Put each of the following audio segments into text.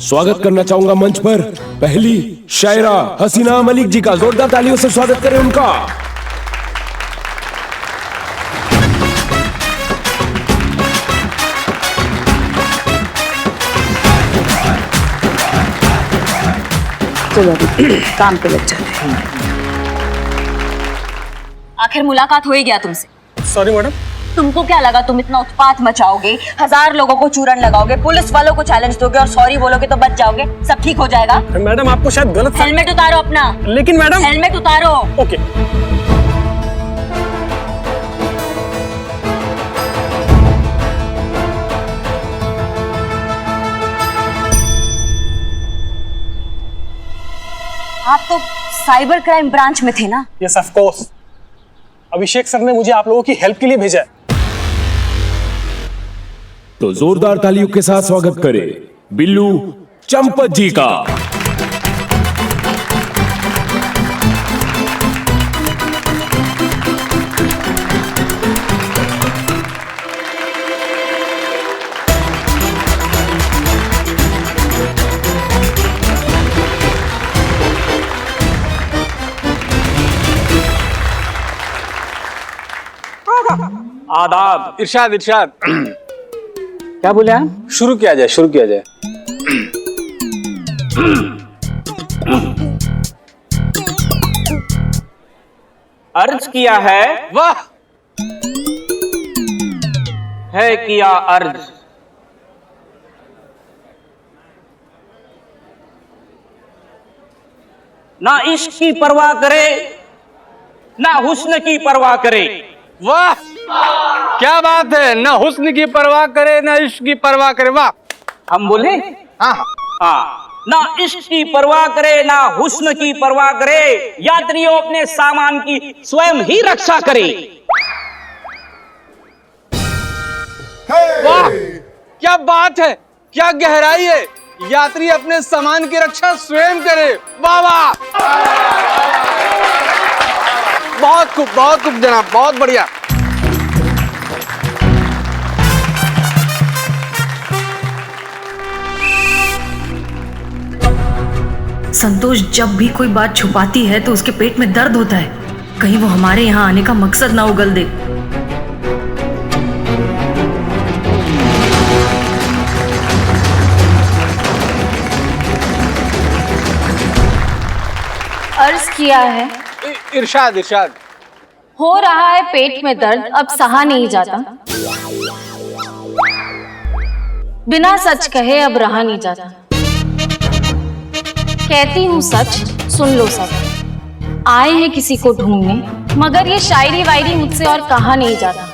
स्वागत करना चाहूंगा मंच पर पहली शायरा हसीना मलिक जी का। जोरदार तालियों से स्वागत करें उनका। चलो अभी काम पे लग जाते हैं। आखिर मुलाकात हो ही गया तुमसे। Sorry madam. तुमको क्या लगा तुम इतना उत्पात मचाओगे, 1000 लोगों को चूरन लगाओगे, पुलिस वालों को चैलेंज दोगे और सॉरी बोलोगे तो बच जाओगे, सब ठीक हो जाएगा? मैडम आपको शायद गलत। हेलमेट उतारो अपना। लेकिन मैडम। हेलमेट उतारो। ओके। आप तो साइबर क्राइम ब्रांच में थे ना? Yes of course. Abhishek sir ने मुझे आप लोगों की हेल्प के लिए भेजा है। तो जोरदार तालियों के साथ स्वागत करें बिल्लू चंपत जी का। आदाब। इरशाद इरशाद। क्या बोले आप? शुरू किया जाए, शुरू किया जाए। अर्ज किया है, वाह। है किया अर्ज, ना इश्क की परवाह करे, ना हुस्न की परवाह करे। वाह क्या बात है, ना हुस्न की परवाह करे ना इश्क की परवाह करे। वाह। हम बोले हाँ हाँ, ना इश्क की परवाह करे ना हुस्न की परवाह करे, यात्रियों अपने सामान की स्वयं ही रक्षा करे। वाह क्या बात है, क्या गहराई है। यात्री अपने सामान की रक्षा स्वयं करे। वाह वाह, बहुत खूब जनाब, बहुत बढ़िया। संतोष जब भी कोई बात छुपाती है तो उसके पेट में दर्द होता है। कहीं वो हमारे यहाँ आने का मकसद ना उगल दे। अर्ज किया है, इरशाद इरशाद। हो रहा है पेट में दर्द, अब सहा नहीं जाता। बिना सच कहे अब रहा नहीं जाता। कहती हूँ सच, सुन लो सब। आए हैं किसी को ढूंढने, मगर ये शायरी वायरी मुझसे और कहा नहीं जाता।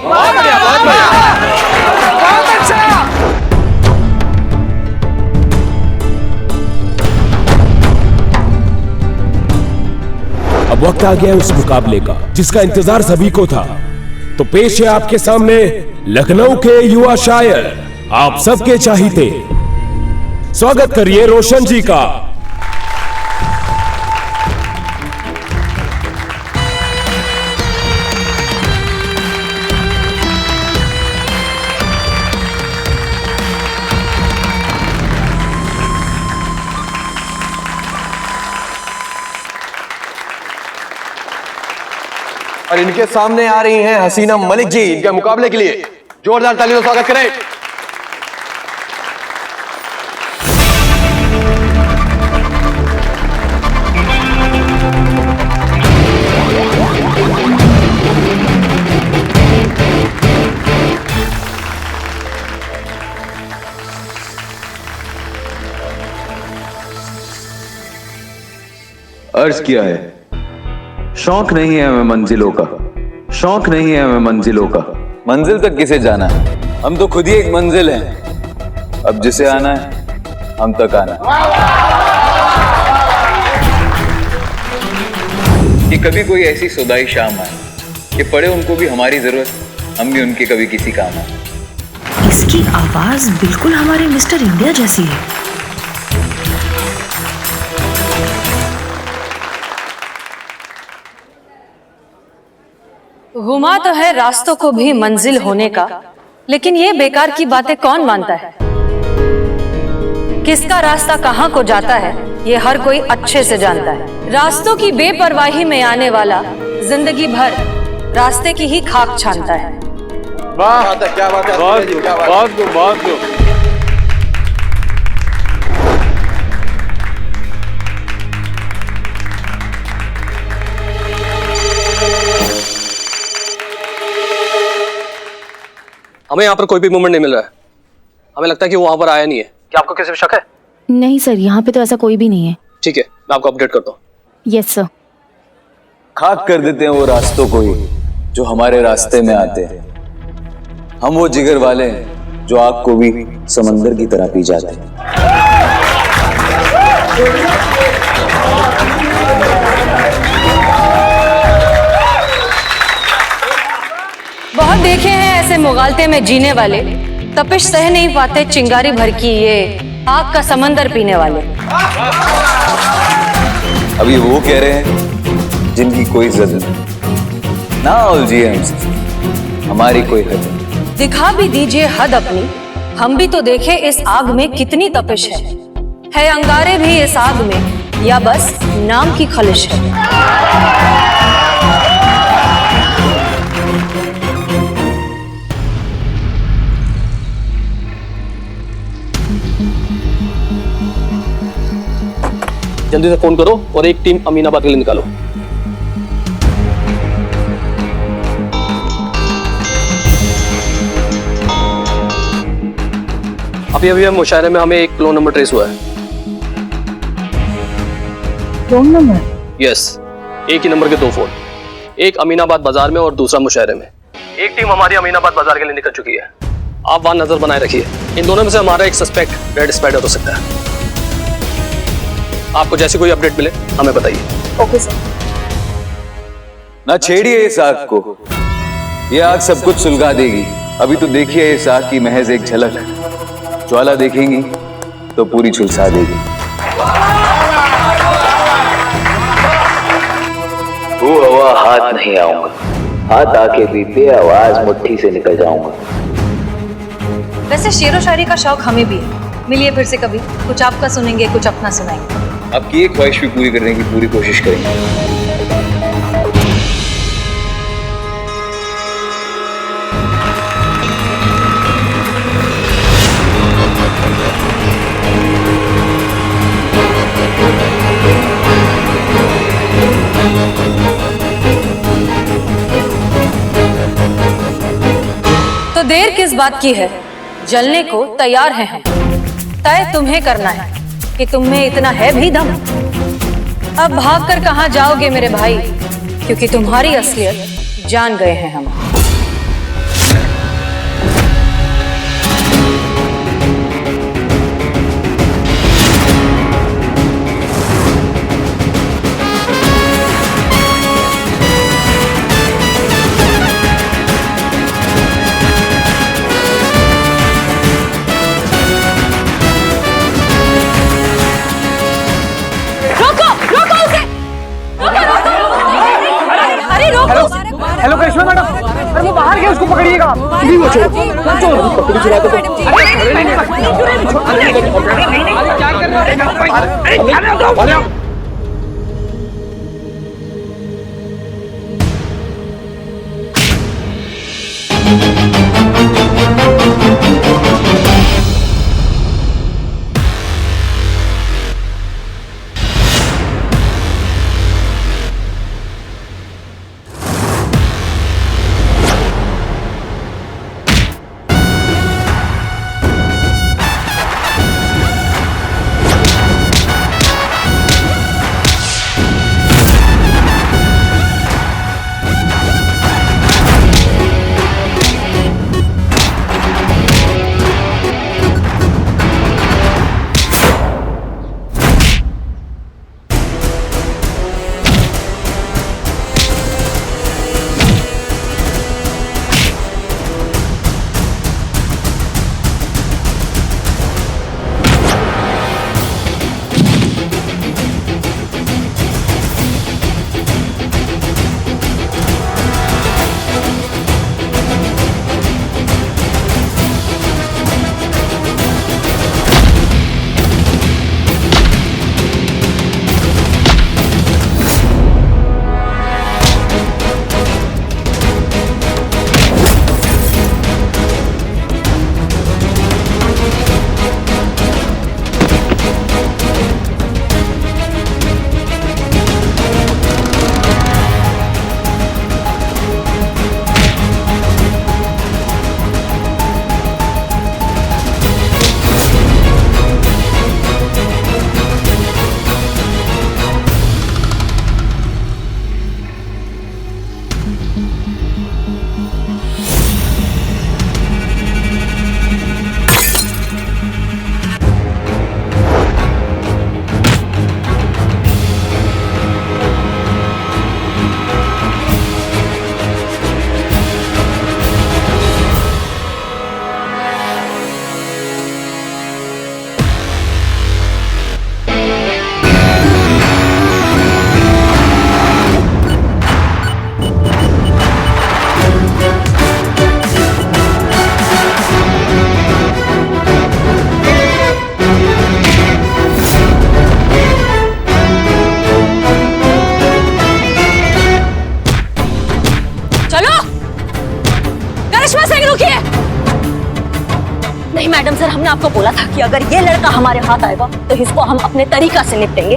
बहुत बढ़िया, बहुत बढ़िया, बहुत अच्छा। अब वक्त आ गया है उस मुकाबले का जिसका इंतजार सभी को था। तो पेश है आपके सामने लखनऊ के युवा शायर, आप सबके चाहते। स्वागत करिए रोशन जी का। और इनके सामने आ रही हैं हसीना मलिक जी। इनके मुकाबले के लिए जोरदार तालियों से स्वागत करें। अर्ज किया है, शौक नहीं है हमें मंजिलों का, शौक नहीं है हमें मंजिलों का। मंजिल तक किसे जाना है, हम तो खुद ही एक मंजिल हैं। अब जिसे आना है हम तक आना है। कि कभी कोई ऐसी सुदाई शाम आए कि पड़े उनको भी हमारी जरूरत, हम भी उनके कभी किसी काम आए। इसकी आवाज बिल्कुल हमारे मिस्टर इंडिया जैसी है। गुमा तो है रास्तों को भी मंजिल होने का, लेकिन ये बेकार की बातें कौन मानता है? किसका रास्ता कहाँ को जाता है ये हर कोई अच्छे से जानता है। रास्तों की बेपरवाही में आने वाला जिंदगी भर रास्ते की ही खाक छानता है। वाह, क्या बात है, बहुत खूब। हमें यहाँ पर कोई भी मूवमेंट नहीं मिल रहा है। हमें लगता है कि वो वहाँ पर आया नहीं है। क्या आपको किसी पे शक है? नहीं सर, यहाँ पे तो ऐसा कोई भी नहीं है। ठीक है, मैं आपको अपडेट करता हूँ। Yes sir. खाक कर देते हैं वो रास्तों को ही जो हमारे रास्ते में आते हैं। हम वो जिगर वाले हैं जो आग को भी समंदर की तरह पी जाते हैं। बहुत देखे हैं ऐसे मुगालते में जीने वाले, तपिश सह नहीं पाते चिंगारी भर की ये आग का समंदर पीने वाले। अभी वो कह रहे हैं जिनकी कोई इज्जत नहीं। ना उलझिए हमसे, हमारी कोई हद नहीं। दिखा भी दीजिए हद अपनी, हम भी तो देखे इस आग में कितनी तपिश है अंगारे भी इस आग में या बस नाम की खलिश है। जल्दी से फोन करो और एक टीम अमीनाबाद के लिए निकालो। अभी अभी हम मुशायरे में हमें एक क्लोन नंबर ट्रेस हुआ है। Clone number? यस, एक ही नंबर के 2 फोन, एक अमीनाबाद बाजार में और दूसरा मुशायरे में। एक टीम हमारी अमीनाबाद बाजार के लिए निकल चुकी है। आप वहां नजर बनाए रखिए। इन दोनों में से हमारा एक सस्पेक्ट रेड स्पाइडर हो सकता है। आपको जैसे कोई अपडेट मिले हमें बताइए। Okay sir. ना छेड़िए इस आग को, ये आग सब कुछ सुलगा देगी। अभी तो देखिए इस आग की महज एक झलक, ज्वाला देखेंगी तो पूरी झुलसा देगी। वो हवा हाथ नहीं आऊंगा, हाथ आके भी बेआवाज मुट्ठी से निकल जाऊंगा। वैसे शेरो शायरी का शौक हमें भी है। मिलिए फिर से कभी, कुछ आपका सुनेंगे, कुछ अपना सुनाएंगे। आपकी एक ख्वाहिश भी पूरी करने की पूरी कोशिश करेंगे। तो देर किस बात की है, जलने को तैयार हैं हम। तय तुम्हें करना है कि तुम में इतना है भी दम। अब भागकर कहां जाओगे मेरे भाई, क्योंकि तुम्हारी असलियत जान गए हैं हम। हेलो करिश्मा मैडम, अरे वो बाहर गए, उसको पकड़िएगा। आपने आपको बोला था कि अगर ये लड़का हमारे हाथ आएगा तो इसको हम अपने तरीका से निपटेंगे।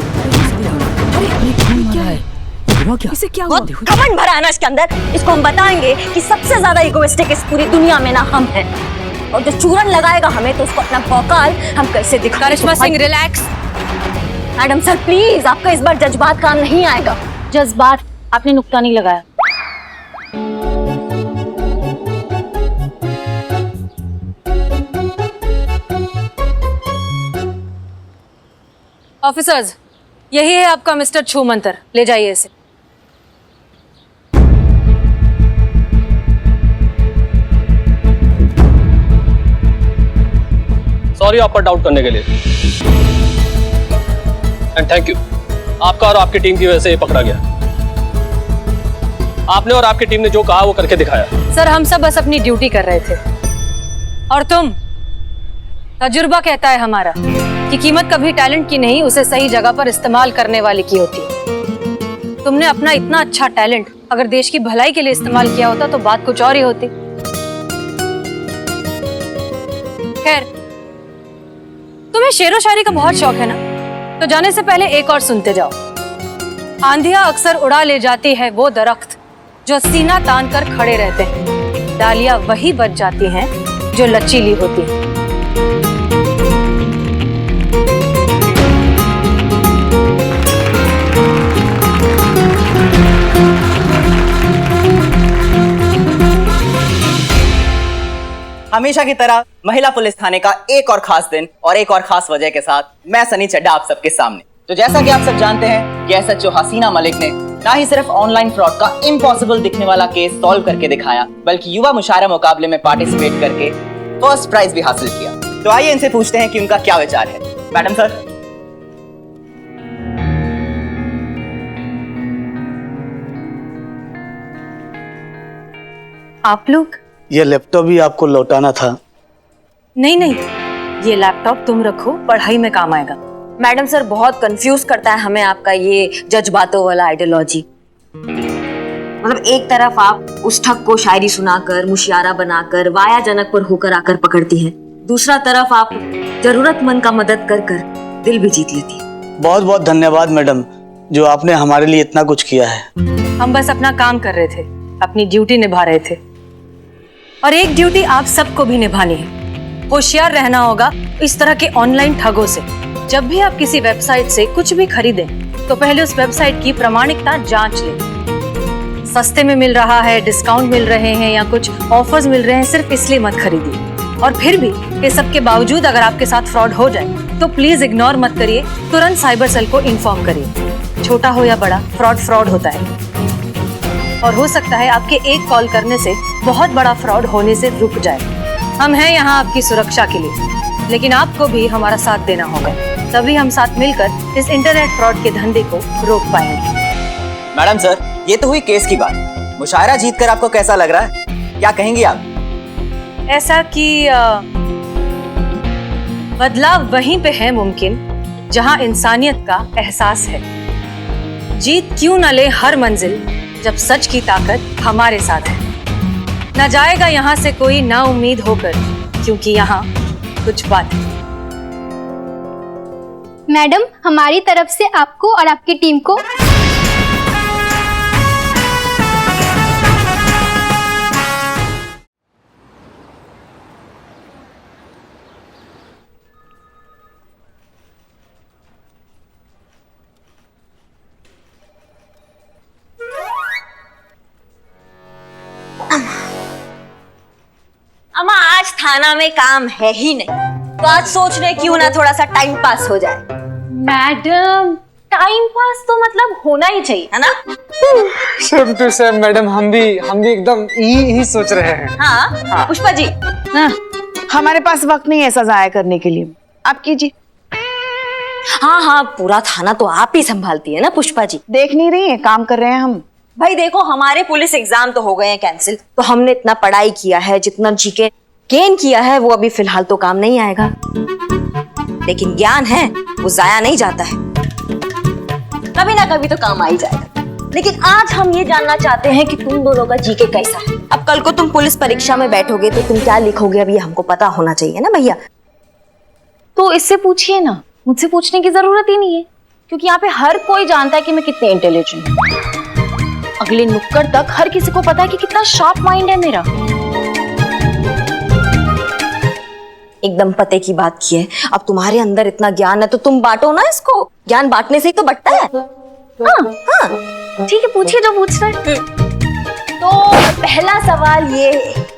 इसे क्या हुआ? बहुत घमंड भरा है ना इसके अंदर। इसको हम बताएंगे कि सबसे ज्यादा इगोइस्टिक इस पूरी दुनिया में ना हम हैं, और जो चूरन लगाएगा हमें तो उसको अपना भौकाल हम कैसे दिखाएं। Karishma Singh relax. Madam sir please, आपका इस बार जज्बात काम नहीं आएगा। जज्बात? आपने नुक्ता नहीं लगाया। ऑफिसर्स, यही है आपका मिस्टर छूमंतर, ले जाइए इसे। सॉरी आप पर डाउट करने के लिए, एंड थैंक यू। आपका और आपकी टीम की वजह से ये पकड़ा गया। आपने और आपकी टीम ने जो कहा वो करके दिखाया। सर हम सब बस अपनी ड्यूटी कर रहे थे, और तुम, तजुर्बा कहता है हमारा कि कीमत कभी टैलेंट की नहीं, उसे सही जगह पर इस्तेमाल करने वाले की होती है। तुमने अपना इतना अच्छा टैलेंट अगर देश की भलाई के लिए इस्तेमाल किया होता तो बात कुछ और ही होती। खैर, तुम्हें शेरो शायरी का बहुत शौक है ना, तो जाने से पहले एक और सुनते जाओ। आंधियां अक्सर उड़ा ले जाती है वो दरख्त जो सीना तान कर खड़े रहते हैं, डालियां वही बच जाती हैं जो लचीली होती हैं। हमेशा की तरह महिला पुलिस थाने का एक और खास दिन और एक और खास वजह के साथ मैं सनी चड्ढा आप सबके सामने। तो जैसा कि आप सब जानते हैं कि एसएचओ हसीना मलिक ने ना ही सिर्फ ऑनलाइन फ्रॉड का इम्पॉसिबल दिखने वाला केस सॉल्व करके दिखाया, बल्कि युवा मुशायरा मुकाबले में पार्टिसिपेट करके फर्स्ट प्राइज भी हासिल किया। तो आइए इनसे पूछते हैं कि उनका क्या विचार है। Madam sir. आप लोग? ये लैपटॉप भी आपको लौटाना था। नहीं नहीं, ये लैपटॉप तुम रखो, पढ़ाई में काम आएगा। मैडम सर बहुत कंफ्यूज करता है हमें आपका ये जज्बातों वाला आइडियोलॉजी। मतलब एक तरफ आप उस ठग को शायरी सुनाकर, मुशियारा बनाकर, वाया जनक पर होकर आकर पकड़ती हैं, दूसरा तरफ आप जरूरतमंद का मदद कर कर दिल भी जीत लेती है। बहुत बहुत धन्यवाद मैडम, जो आपने हमारे लिए इतना कुछ किया है। हम बस अपना काम कर रहे थे, अपनी ड्यूटी निभा रहे थे, और एक ड्यूटी आप सबको भी निभानी है। होशियार रहना होगा इस तरह के ऑनलाइन ठगों से। जब भी आप किसी वेबसाइट से कुछ भी खरीदें तो पहले उस वेबसाइट की प्रामाणिकता जांच लें। सस्ते में मिल रहा है, डिस्काउंट मिल रहे हैं या कुछ ऑफर्स मिल रहे हैं, सिर्फ इसलिए मत खरीदिए। और फिर भी ये सब के बावजूद अगर आपके साथ फ्रॉड हो जाए तो प्लीज इग्नोर मत करिए, तुरंत साइबर सेल को इन्फॉर्म करिए। छोटा हो या बड़ा, फ्रॉड होता है, और हो सकता है आपके एक कॉल करने से बहुत बड़ा फ्रॉड होने से रुक जाए। हम हैं यहाँ आपकी सुरक्षा के लिए, लेकिन आपको भी हमारा साथ देना होगा, तभी हम साथ मिलकर इस इंटरनेट फ्रॉड के धंधे को रोक पाएंगे। मैडम सर, ये तो हुई केस की बात। मुशायरा जीतकर आपको कैसा लग रहा है, क्या कहेंगी आप? ऐसा कि बदलाव वहीं पे है मुमकिन जहां इंसानियत का एहसास है। जीत क्यों न ले हर मंजिल जब सच की ताकत हमारे साथ है। न जाएगा यहाँ से कोई ना उम्मीद होकर, क्योंकि यहाँ कुछ बात है। मैडम, हमारी तरफ से आपको और आपकी टीम को अम्मा आज थाना में काम है ही नहीं, तो आज सोच रहे क्यों ना थोड़ा सा टाइम पास हो जाए। मैडम, टाइम पास तो मतलब होना ही चाहिए, है ना? सेम टू सेम मैडम, हम भी एकदम यही सोच रहे हैं। हाँ पुष्पा जी। हाँ, हमारे पास वक्त नहीं है ऐसा जाया करने के लिए, आप कीजिए। हाँ पूरा थाना तो आप ही संभालती है ना पुष्पा जी। देख नहीं रही है, काम कर रहे हैं हम। भाई देखो, हमारे पुलिस एग्जाम तो हो गए हैं कैंसिल, तो हमने इतना पढ़ाई किया है, जितना जीके गेन किया है वो अभी फिलहाल तो काम नहीं आएगा, लेकिन ज्ञान है वो जाया नहीं जाता है, कभी ना कभी तो काम आ ही जाएगा। लेकिन आज हम ये जानना चाहते हैं कि तुम दोनों का जीके कैसा है। अब कल को तुम पुलिस परीक्षा में बैठोगे तो तुम क्या लिखोगे, अब ये हमको पता होना चाहिए ना भैया। तो इससे पूछिए ना, मुझसे पूछने की जरूरत ही नहीं है, क्योंकि यहाँ पे हर कोई जानता है कि मैं कितनी इंटेलिजेंट हूँ। अगले नुक्कड़ तक हर किसी को पता है कि कितना शार्प माइंड है मेरा। एकदम पते की बात की है। अब तुम्हारे अंदर इतना ज्ञान है तो तुम बांटो ना इसको। ज्ञान बांटने से ही तो बढ़ता है। हाँ हाँ ठीक है, पूछिए जो पूछ रहे हैं। तो पहला सवाल ये है,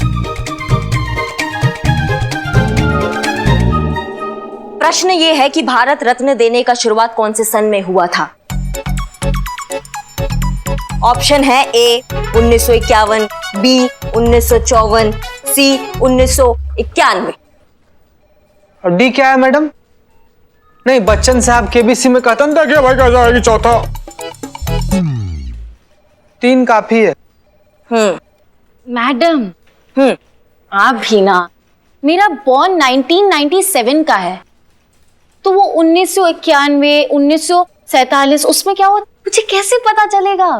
प्रश्न ये है कि भारत रत्न देने का शुरुआत कौन से सन में हुआ था? ऑप्शन है ए 1951, बी 1954, सी 1991। और डी क्या है मैडम? नहीं, बच्चन साहब केबीसी में कहता था कि भाई कैसा है कि चौथा। 3 काफी है। मैडम आप भी ना, मेरा बॉर्न 1997 का है, तो वो 1991, 1947 उसमें क्या हुआ मुझे कैसे पता चलेगा?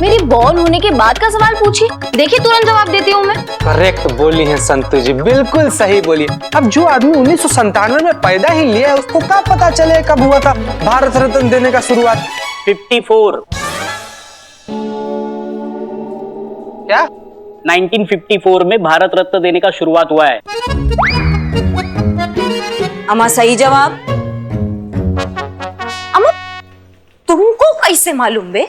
मेरी बॉर्न होने के बाद का सवाल पूछिए, देखिए तुरंत जवाब देती हूँ मैं। करेक्ट बोली है संतु जी, बिल्कुल सही बोली। अब जो आदमी 1997 में पैदा ही लिया है उसको क्या पता चले कब हुआ था भारत रत्न देने का शुरुआत? 54। क्या? 1954 में भारत रत्न देने का शुरुआत हुआ है। अमा सही जवाब। अमा तुमको कैसे मालूम बे?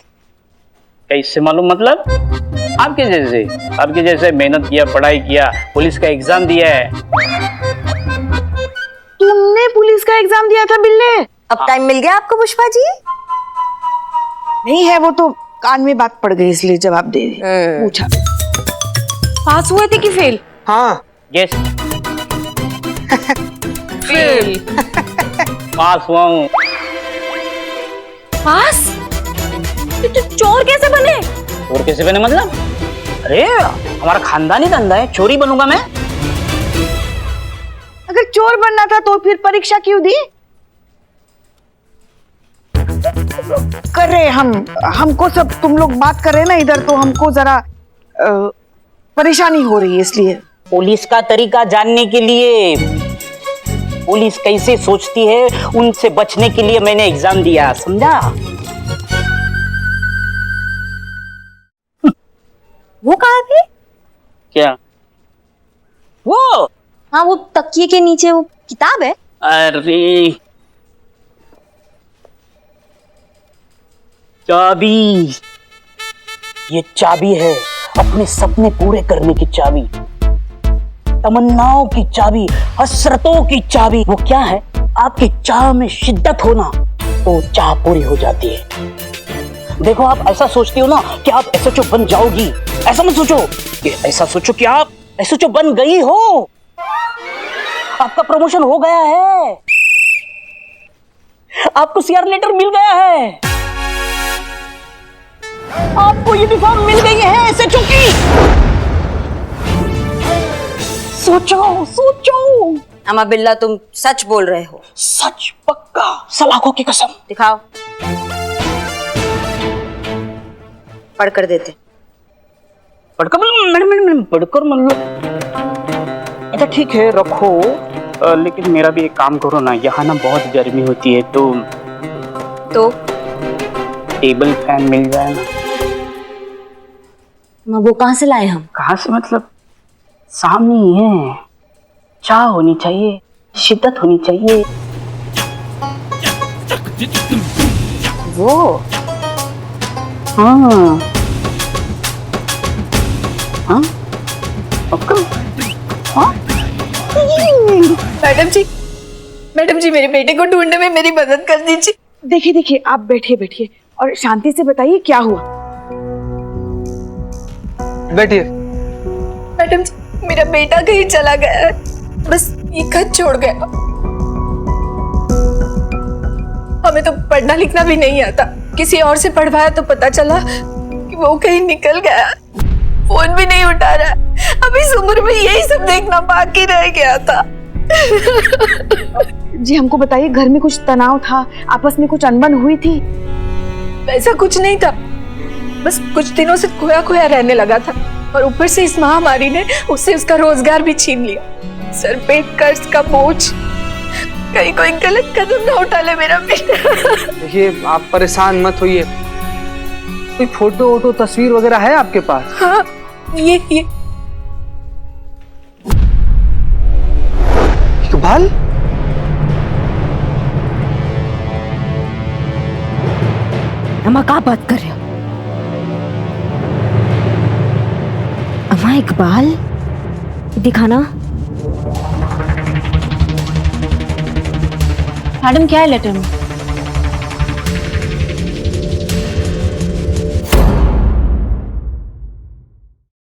कैसे मालूम मतलब? आपके जैसे मेहनत किया, पढ़ाई किया, पुलिस का एग्जाम दिया है। तुमने पुलिस का एग्जाम दिया था बिल्ले? अब टाइम मिल गया आपको पुष्पा जी? नहीं है, वो तो कान में बात पड़ गई इसलिए जवाब दे दी। पूछा पास हुए थे कि फेल? हाँ यस फेल। पास हुआ हूँ। पास? तो चोर कैसे बने? चोर कैसे बने मतलब? अरे हमारा खानदानी धंधा है, चोरी बनूंगा मैं? अगर चोर बनना था तो फिर परीक्षा क्यों दी? कर रहे हमको सब तुम लोग बात कर रहे ना इधर, तो हमको जरा परेशानी हो रही है इसलिए। पुलिस का तरीका जानने के लिए, पुलिस कैसे सोचती है उनसे बचने के लिए मैंने एग्जाम दिया, समझा? वो कहाँ थे? क्या? वो? हाँ वो तकिए के नीचे वो किताब है। अरे चाबी, ये चाबी है अपने सपने पूरे करने की चाबी, तमन्नाओं की चाबी, हसरतों की चाबी। वो क्या है? आपकी चाह में शिद्दत होना तो चाह पूरी हो जाती है। देखो आप ऐसा सोचती हो ना कि आप एसएचओ बन जाओगी, ऐसा मत सोचो कि ऐसा सोचो कि आप एसएचओ बन गई हो, आपका प्रमोशन हो गया है, आपको सीआर लेटर मिल गया है, आपको यूनिफॉर्म मिल गई है एसएचओ की। सोचो सोचो। अमा बिल्ला तुम सच बोल रहे हो? सच पक्का, सलाखों की कसम। दिखाओ, पढ़कर देते। पढ़कर मैडम पढ़कर मतलब? अच्छा ठीक है रखो, लेकिन मेरा भी एक काम करो ना, यहाँ ना बहुत गर्मी होती है तो टेबल फैन मिल जाए ना। वो कहाँ से लाए हम? कहाँ से मतलब? सामने ही है। चाह होनी चाहिए, शिद्दत होनी चाहिए। वो हाँ हाँ हाँ। मैडम जी मेरे बेटे को ढूंढने में मेरी मदद कर दीजिए। देखिए देखिए आप बैठिए और शांति से बताइए क्या हुआ। बैठिए। मैडम जी मेरा बेटा कहीं चला गया है, बस ये खत छोड़ गया। हमें तो पढ़ना लिखना भी नहीं आता, किसी और से पढ़वाया तो पता चला कि वो कहीं निकल गया, फोन भी नहीं उठा रहा। अब इस उम्र में यही सब देखना बाकी रह गया था। जी हमको बताइए, घर में कुछ तनाव था, आपस में कुछ अनबन हुई थी? वैसा कुछ नहीं था, बस कुछ दिनों से खोया खोया रहने लगा था। और ऊपर से इस महामारी ने उससे उसका रोजगार भी छीन लिया। सर पे कर्ज का बोझ, कहीं कोई गलत कदम ना उठा ले मेरा बेटा। देखिए आप परेशान मत होइए, कोई फोटो वोटो तस्वीर वगैरह है आपके पास? हाँ ये इकबाल, अम्मा क्या बात कर रहे हो? अम्मा इकबाल दिखाना। मैडम क्या है लेटर में?